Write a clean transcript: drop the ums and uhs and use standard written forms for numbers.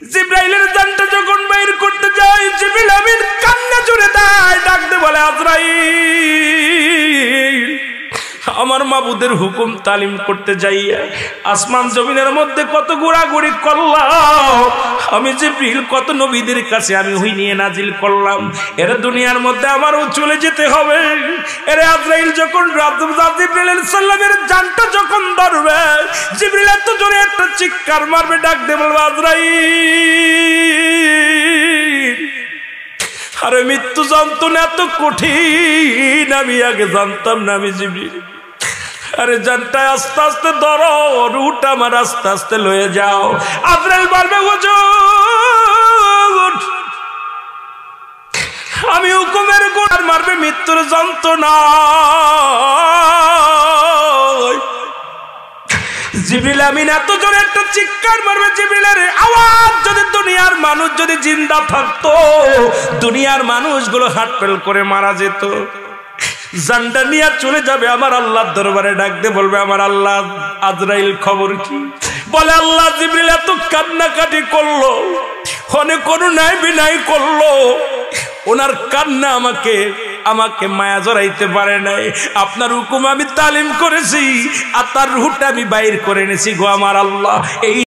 জিব্রাইলের জানটা যখন বাইর করতে যায়, জিবরিল আমিন কান্না জুড়ে দেয়, ডাকতে বলে আজরাইল, আমার মাবুদের হুকুম তালিম করতে যাইয়া আসমান জমিনের মধ্যে কত ঘোরাঘুরি করলাম, আমি জিবরিল কত নবীদের কাছে আমি ওহী নিয়ে নাজিল করলাম, এর দুনিয়ার মধ্যে আমারও চলে যেতে হবে। এরে আজরাইল যখন জিবরিল আলাইহিস সালামের জানটা যখন ধরবে, জিবরিল এত জোরে একটা চিৎকার মারবে, ডাক দিয়ে বলবে আজরাইল, আরে মৃত্যু যন্ত্রণা এত কঠিন আমি আগে জানতাম না। আমি জিবরিল, আরে জানটা আস্তে আস্তে ধরো, রুট আমার আস্তে আস্তে লয়ে যাও। আজরাইল বলবে হুজুর, আমি হুকুমের গোড়ার মারবে মৃত্যুর যন্ত্রণা। জিবরিল আমিন এত জোরে একটা চিৎকার মারবে, জিবরিলের আওয়াজ যদি দুনিয়ার মানুষ যদি জিন্দা থাকতো, দুনিয়ার মানুষগুলো হাটপেল করে মারা যেত। জানটা নিয়ে চলে যাবে আমার আল্লাহর দরবারে, ডাকতে বলবে আমার আল্লাহ, আজরাইল খবর কি? বলে আল্লাহ, জিবরিল এত কান্নাকাটি করলো, অনেক অনুনয় বিনয় করলো, ওনার কান্না আমাকে মায়া জড়াইতে পারে নাই। আপনার হুকুম আমি তালিম করেছি আর তার রূহটা আমি বাইর করে এনেছি গো আমার আল্লাহ। এই